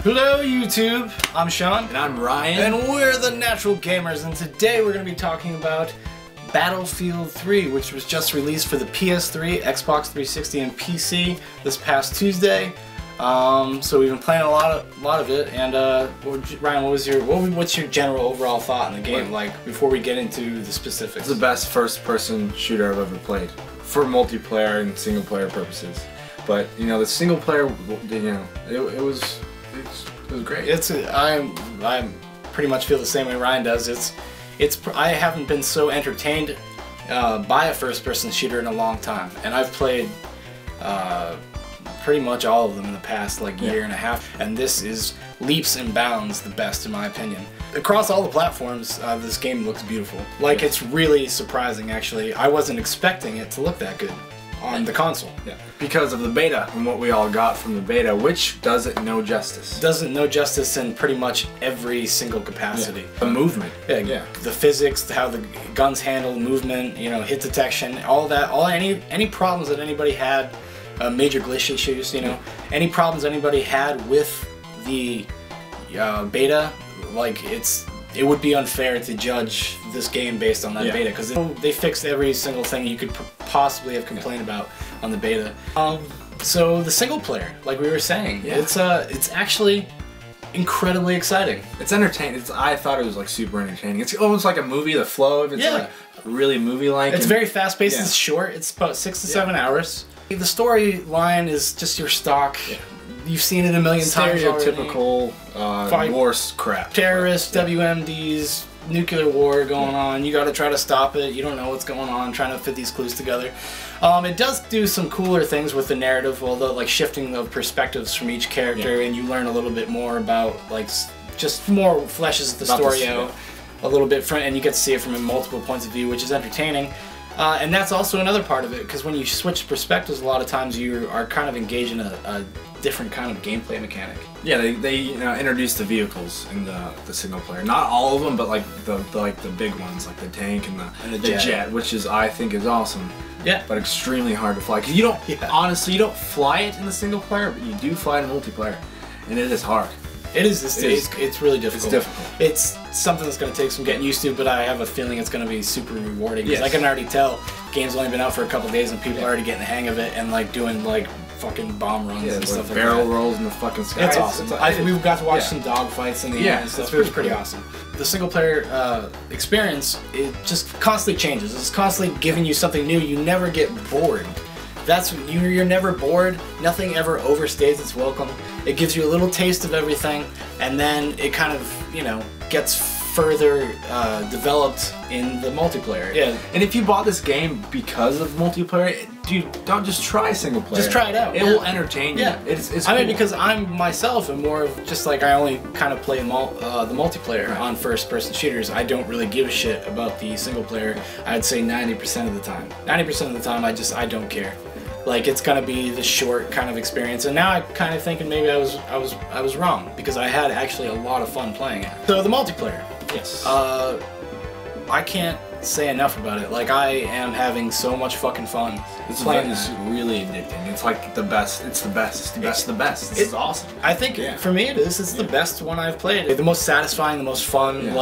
Hello YouTube, I'm Sean. And I'm Ryan. And we're the Natural Gamers, and today we're going to be talking about Battlefield 3, which was just released for the PS3, Xbox 360, and PC this past Tuesday. So we've been playing a lot of it, and Ryan, what's your general overall thought in the game, like, before we get into the specifics? It's the best first-person shooter I've ever played, for multiplayer and single-player purposes. But, you know, the single-player, you know, it was great. I pretty much feel the same way Ryan does. I haven't been so entertained by a first-person shooter in a long time, and I've played pretty much all of them in the past year and a half, and this is leaps and bounds the best in my opinion. Across all the platforms, this game looks beautiful. It's really surprising actually. I wasn't expecting it to look that good on the console. Yeah, because of the beta and what we all got from the beta, which does it no justice. Doesn't no justice in pretty much every single capacity. Yeah. The movement. Yeah. The physics, how the guns handle movement, you know, hit detection, all that, any problems that anybody had, major glitch issues, you know, any problems anybody had with the beta, it would be unfair to judge this game based on that beta, because they fixed every single thing you could possibly have complained about on the beta. So the single player, like we were saying, it's actually incredibly exciting. It's entertaining. I thought it was super entertaining. It's almost like a movie. The flow of it's really movie-like. It's very fast-paced. It's short. It's about 6 to 7 hours. The storyline is just your stock. You've seen it a million times already. Stereotypical war crap. Terrorists, WMDs, nuclear war going on. You gotta try to stop it. You don't know what's going on, trying to fit these clues together. It does do some cooler things with the narrative, although shifting of perspectives from each character, and you learn a little bit more about, just more fleshes the story out a little bit, and you get to see it from multiple points of view, which is entertaining. And that's also another part of it, because when you switch perspectives, a lot of times you are kind of engaged in a different kind of gameplay mechanic. Yeah, they introduced the vehicles in the single player. Not all of them, but the big ones, like the tank and the jet, which I think is awesome. Yeah. But extremely hard to fly, because you don't honestly you don't fly it in the single player, but you do fly it in multiplayer, and it is hard. It is. It's really difficult. It's difficult. It's something that's going to take some getting used to, but I have a feeling it's going to be super rewarding. Because I can already tell, game's only been out for a couple days and people are already getting the hang of it and doing fucking bomb runs and stuff like that. Barrel rolls in the fucking sky. It's awesome. We've got to watch some dogfights in the end and stuff. It's pretty awesome. The single player experience, it just constantly changes. It's constantly giving you something new. You never get bored. You're never bored. Nothing ever overstays its welcome. It gives you a little taste of everything, and then it kind of, gets further developed in the multiplayer. Yeah. And if you bought this game because of multiplayer, dude, don't just try single player. Just try it out. It will entertain you. Yeah. It's I mean, because I'm myself am more of just I only kind of play the multiplayer on first-person shooters. I don't really give a shit about the single player. I'd say 90% of the time. 90% of the time, I don't care. It's gonna be the short kind of experience, and now I'm kind of thinking maybe I was wrong, because I had actually a lot of fun playing it. So the multiplayer, yes, I can't say enough about it. I am having so much fucking fun. This is really addicting. It's the best. It's the best. It's the best of the best. This is awesome. I think for me it is. It's the best one I've played. The most satisfying, the most fun.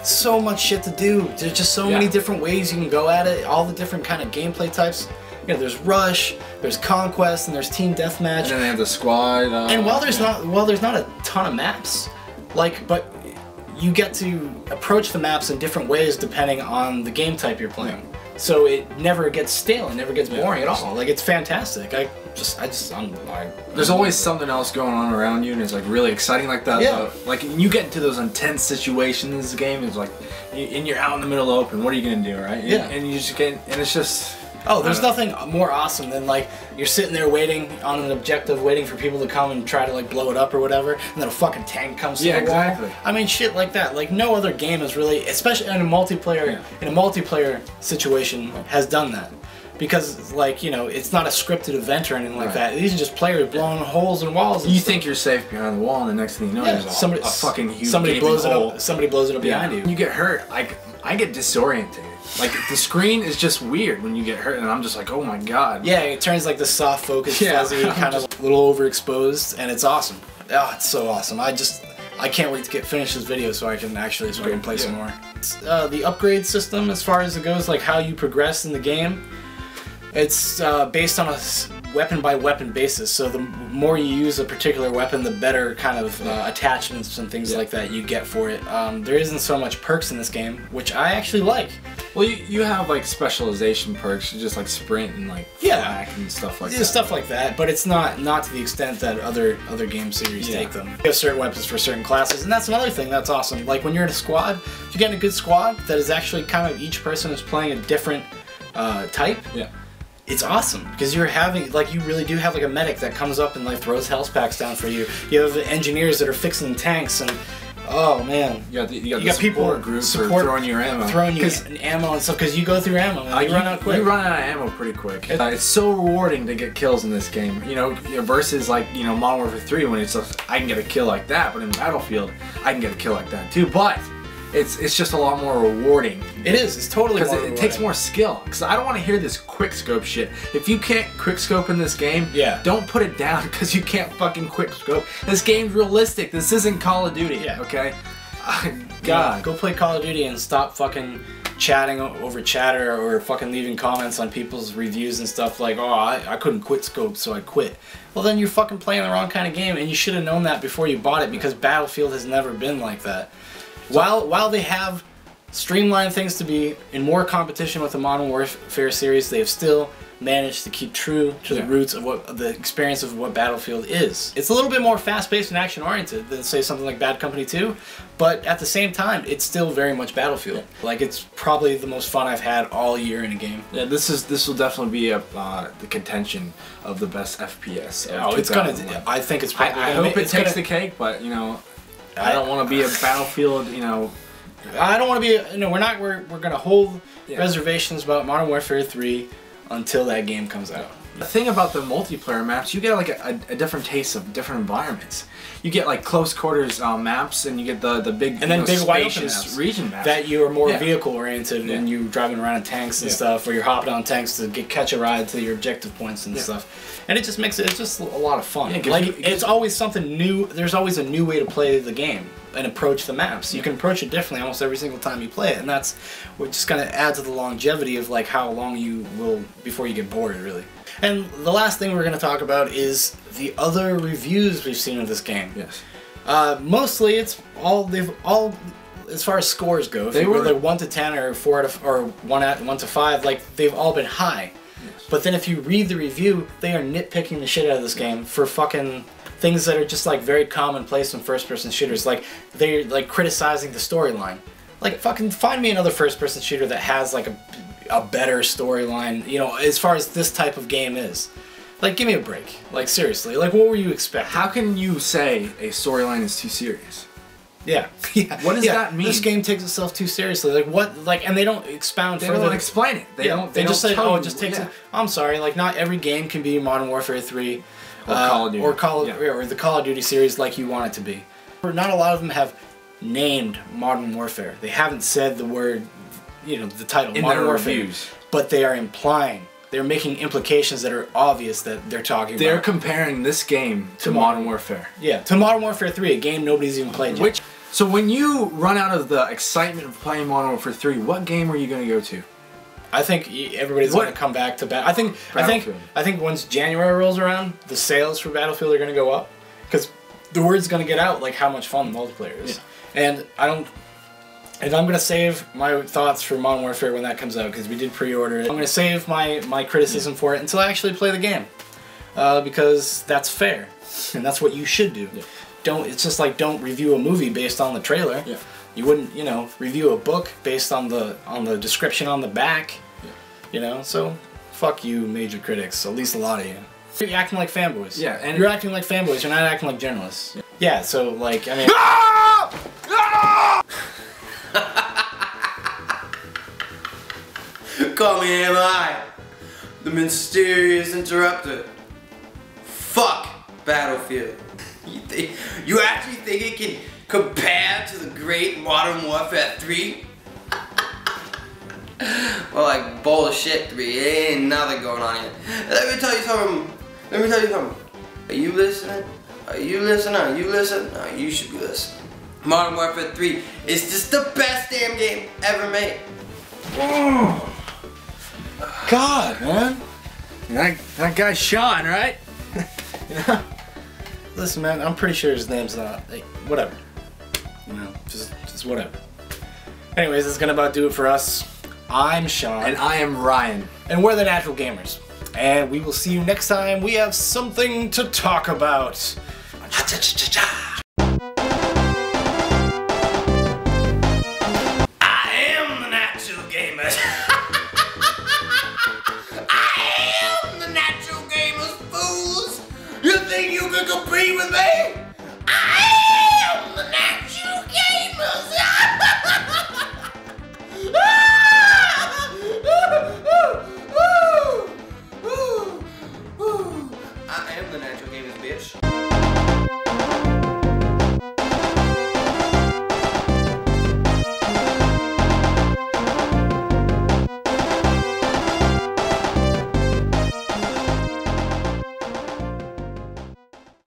So much shit to do. There's just so many different ways you can go at it. All the different kind of gameplay types. There's rush, there's conquest, and there's team deathmatch. And then they have the squad. And while there's not a ton of maps, but you get to approach the maps in different ways depending on the game type you're playing. So it never gets stale, it never gets boring at all. It's fantastic. There's always something else going on around you, and it's really exciting. You get into those intense situations in this game. It's and you're out in the middle of open. What are you gonna do, right? Yeah. And you just get, and it's just. Oh, there's nothing more awesome than you're sitting there waiting on an objective, waiting for people to come and try to blow it up or whatever, and then a fucking tank comes to the wall. Exactly. I mean, shit like that. No other game is really, especially in a multiplayer situation, has done that. Because it's not a scripted event or anything like that. These are just players blowing holes in walls. You think you're safe behind the wall, and the next thing you know, there's a fucking huge somebody blows it up. Somebody blows it up behind you. You get hurt. I get disoriented. The screen is just weird when you get hurt, and I'm just oh my god. Yeah, it turns the soft focus, fuzzy, kind of a little overexposed, and it's awesome. Oh, it's so awesome. I can't wait to get finished this video so I can actually play some more. The upgrade system, as far as it goes, like how you progress in the game, it's based on a weapon by weapon basis. So the more you use a particular weapon, the better kind of attachments and things like that you get for it. There isn't so much perks in this game, which I actually like. Well, you have like specialization perks, just like sprint and like flak and stuff like that. Stuff like that, but it's not to the extent that other game series take them. You have certain weapons for certain classes, and that's another thing that's awesome. Like when you're in a squad, if you get in a good squad that is actually kind of each person is playing a different type. Yeah. It's awesome because you're having, like, you really do have like a medic that comes up and like throws health packs down for you. You have engineers that are fixing tanks, and oh man, you got people groups throwing your ammo, ammo and stuff, because you go through ammo and you run out quick. You run out of ammo pretty quick. It's so rewarding to get kills in this game, you know, versus like, you know, Modern Warfare 3 when it's just, I can get a kill like that, but in Battlefield I can get a kill like that too. But it's just a lot more rewarding. It is. It's totally because it takes more skill. Because I don't want to hear this quick scope shit. If you can't quick scope in this game, don't put it down because you can't fucking quick scope. This game's realistic. This isn't Call of Duty. Okay. God, go play Call of Duty and stop fucking chatting over chatter or fucking leaving comments on people's reviews and stuff like, oh, I couldn't quit scope, so I quit. Well, then you're fucking playing the wrong kind of game, and you should have known that before you bought it, because Battlefield has never been like that. While they have streamlined things to be in more competition with the Modern Warfare series, they have still managed to keep true to the roots of what the experience of what Battlefield is. It's a little bit more fast-paced and action-oriented than, say, something like Bad Company 2, but at the same time, it's still very much Battlefield. Like, it's probably the most fun I've had all year in a game. Yeah, this will definitely be the contention of the best FPS. Oh, it's gonna. I think it's probably. I hope it takes the cake, but you know, I don't want to be a Battlefield. You know, I don't want to be. No, we're gonna hold reservations about Modern Warfare 3 until that game comes out. The thing about the multiplayer maps, you get like a different taste of different environments. You get like close quarters maps, and you get the big, and then big spacious region maps that you are more vehicle oriented, and you driving around in tanks and stuff, or you're hopping on tanks to catch a ride to your objective points and stuff. And it just makes it's just a lot of fun. It's always something new. There's always a new way to play the game and approach the maps. You can approach it differently almost every single time you play it, and that's what just kind of adds to the longevity of like how long you will before you get bored, really. And the last thing we're going to talk about is the other reviews we've seen of this game. Yes. Mostly, it's they've all as far as scores go. They were like 1 to 10 or 1 to 5. Like they've all been high. Yes. But then if you read the review, they are nitpicking the shit out of this game for fucking things that are just like very commonplace in first-person shooters. Like they're like criticizing the storyline. Like fucking find me another first-person shooter that has like a better storyline, you know, as far as this type of game is. Like, give me a break. Like, seriously. Like, what were you expecting? How can you say a storyline is too serious? Yeah. What does that mean? This game takes itself too seriously. Like, what? Like, and they don't expound further. They don't explain it. They don't. They just say, oh, it just takes it. I'm sorry. Like, not every game can be Modern Warfare 3 or Call of Duty. Or the Call of Duty series like you want it to be. Not a lot of them have named Modern Warfare. They haven't said the word, you know, the title, in Modern their Warfare. Reviews. But they are implying, they're making implications that are obvious that they're talking about. They're comparing this game to Modern Warfare. Yeah, to Modern Warfare 3, a game nobody's even played yet. So when you run out of the excitement of playing Modern Warfare 3, what game are you going to go to? I think everybody's going to come back to Battlefield. I think once January rolls around, the sales for Battlefield are going to go up, because the word's going to get out like how much fun the multiplayer is. And I'm going to save my thoughts for Modern Warfare when that comes out, because we did pre-order it. I'm going to save my criticism for it until I actually play the game, because that's fair, and that's what you should do. It's just like, don't review a movie based on the trailer. You wouldn't, you know, review a book based on the description on the back. You know, so fuck you, major critics. At least a lot of you. You're acting like fanboys. Yeah, and you're acting like fanboys. You're not acting like journalists. Yeah, so like, I mean. Call me MI, the mysterious interrupter. Fuck Battlefield. You actually think it can compare to the great Modern Warfare 3? Well, like bullshit 3. There ain't nothing going on here. Let me tell you something. Are you listening? You listen, you should be listening. Modern Warfare 3 is just the best damn game ever made. God, man. That guy's Sean, right? You know? Listen, man, I'm pretty sure his name's not, like, whatever. You know, just whatever. Anyways, that's gonna about do it for us. I'm Sean. And I am Ryan. And we're the Natural Gamers. And we will see you next time. We have something to talk about. I am the Natural Gamers. I am the Natural Gamers, fools. You think you can compete with me? I am the Natural Gamers. I am the Natural Gamers, bitch.